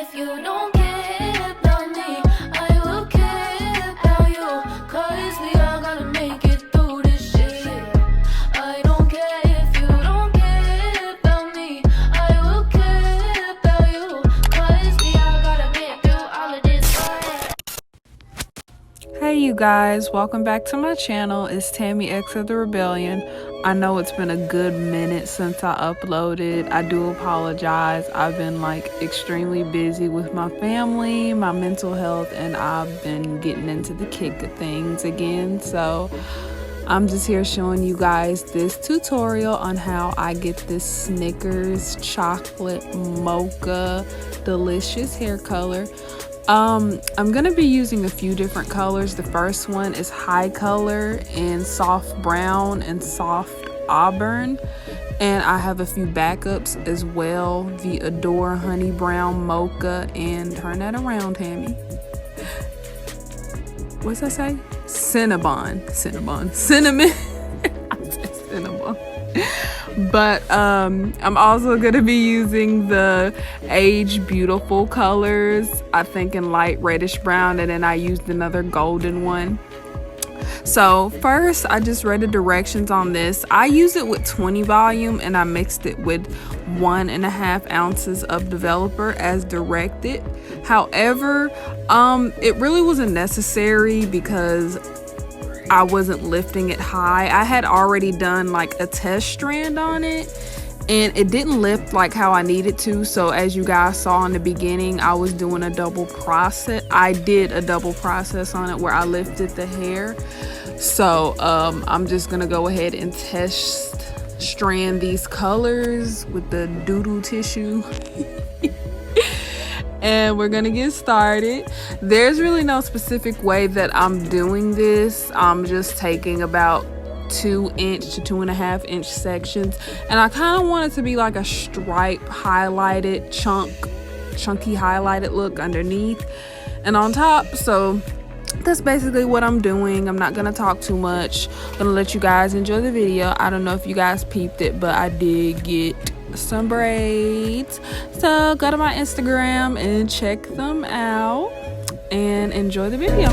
if you don't care about me. I will care about you, 'cause we all gotta make it through this shit. I don't care if you don't care about me. I will care about you, 'cause we all gotta get through all of this. Hey you guys, welcome back to my channel. It's Tammy X of the Rebellion. I know it's been a good minute since I uploaded. I do apologize. I've been extremely busy with my family, my mental health, and I've been getting into the kick of things again. So I'm just here showing you guys this tutorial on how I get this Snickers chocolate mocha delicious hair color. I'm gonna be using a few different colors. The first one is high color and soft brown and soft auburn, and I have a few backups as well, the Adore honey brown mocha, and turn that around, Tammy. What's that say? Cinnamon. I said cinnamon. But I'm also gonna be using the Age Beautiful colors, I think in light reddish brown, and then I used another golden one. So first, I just read the directions on this. I use it with 20 volume, and I mixed it with 1.5 ounces of developer as directed. However, it really wasn't necessary because I wasn't lifting it high. I had already done a test strand on it, and it didn't lift how I needed to. So as you guys saw in the beginning, I was doing a double process. I did a double process on it where I lifted the hair. So I'm just gonna go ahead and test strand these colors with the doodle tissue. And we're gonna get started. There's really no specific way that I'm doing this. I'm just taking about 2-inch to 2.5-inch sections, and I kind of want it to be like a stripe highlighted chunky highlighted look underneath and on top. So that's basically what I'm doing. I'm not gonna talk too much. I'm gonna let you guys enjoy the video. I don't know if you guys peeped it, but I did get some braids. So go to my Instagram and check them out and enjoy the video.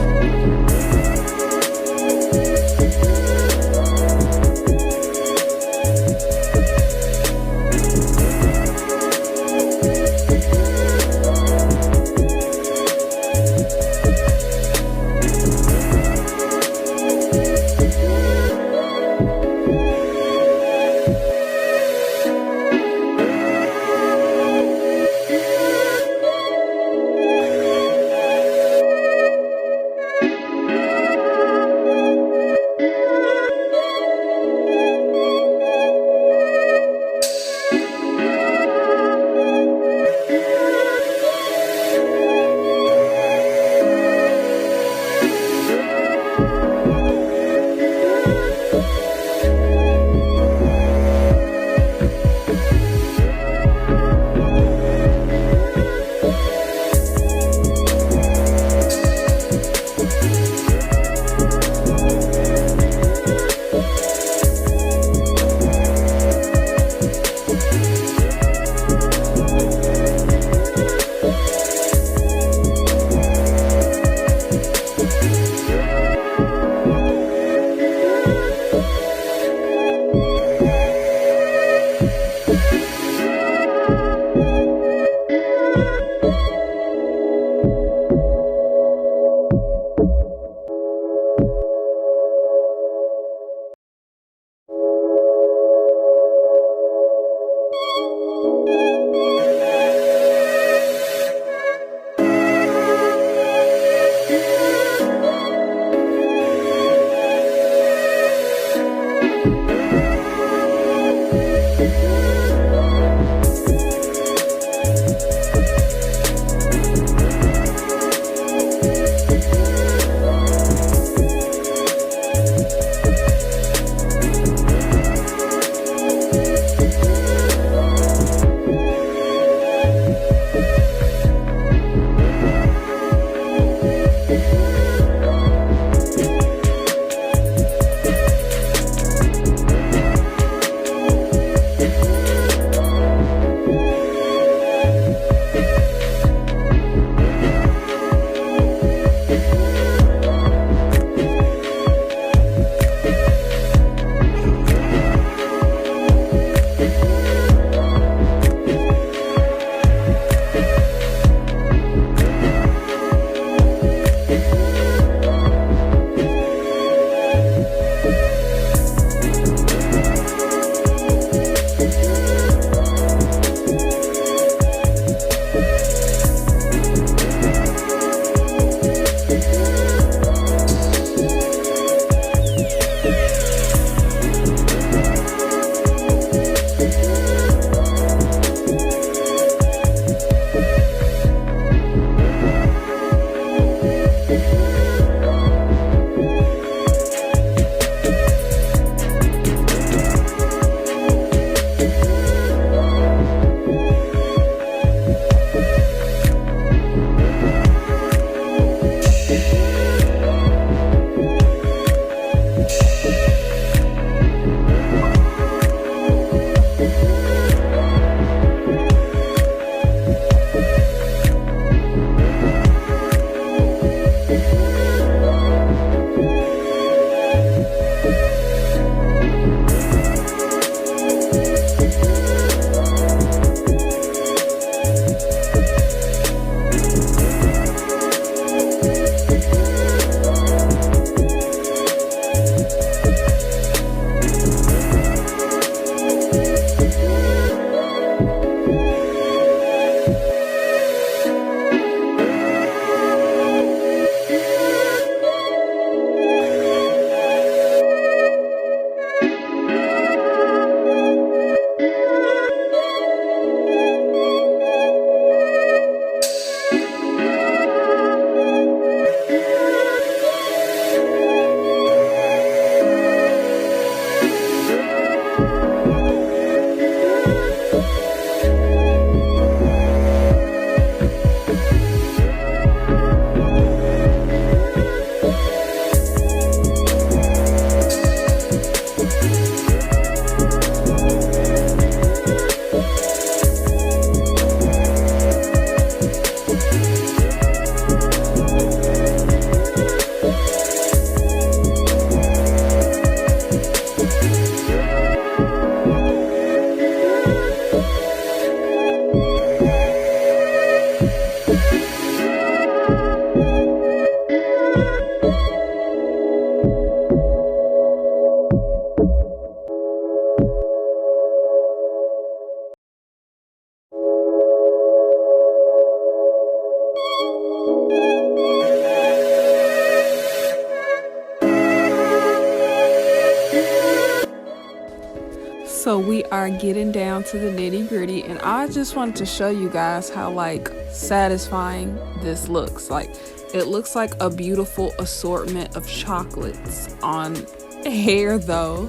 So we are getting down to the nitty gritty, and I just wanted to show you guys how like satisfying this looks. Like it looks like a beautiful assortment of chocolates on hair though.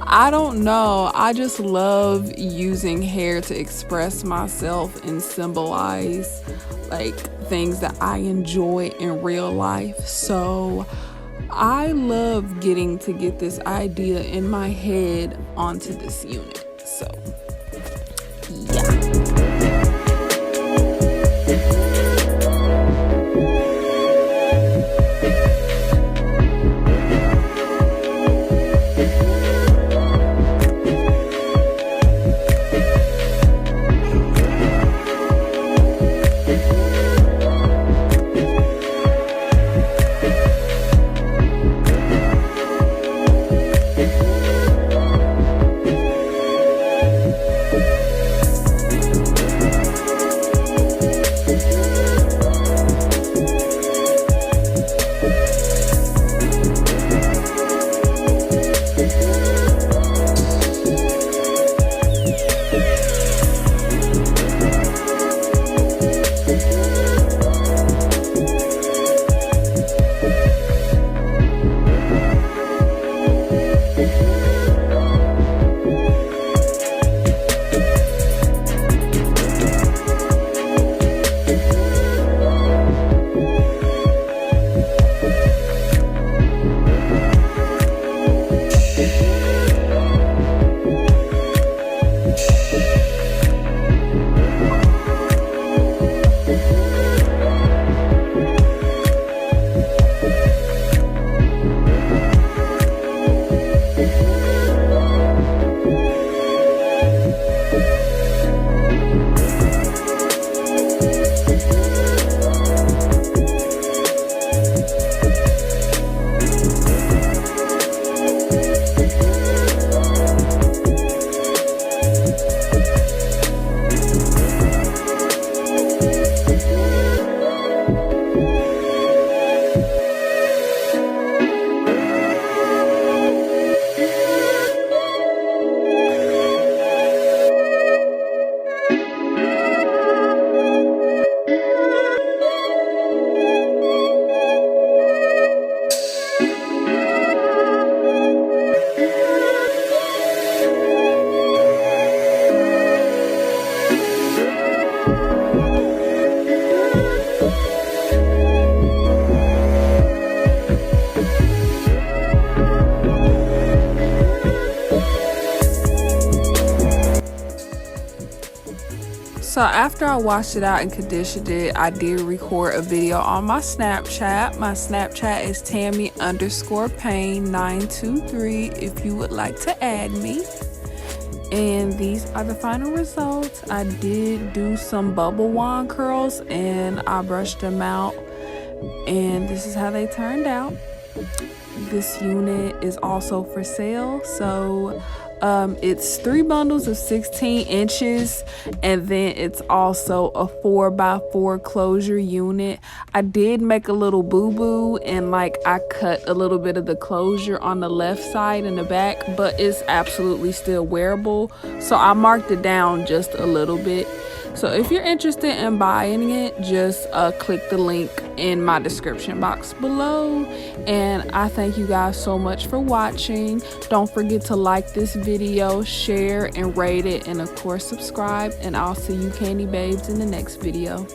I don't know, I just love using hair to express myself and symbolize like things that I enjoy in real life. So I love getting to get this idea in my head onto this unit. So yeah. So after I washed it out and conditioned it, I did record a video on my Snapchat. My Snapchat is Tammy_Payne923 if you would like to add me. And these are the final results. I did do some bubble wand curls and I brushed them out. And this is how they turned out. This unit is also for sale. So it's 3 bundles of 16 inches, and then it's also a 4x4 closure unit. I did make a little boo-boo and like I cut a little bit of the closure on the left side and the back, but it's absolutely still wearable. So I marked it down just a little bit. So if you're interested in buying it, just click the link in my description box below. And I thank you guys so much for watching. Don't forget to like this video, share and rate it, and of course subscribe. And I'll see you candy babes in the next video.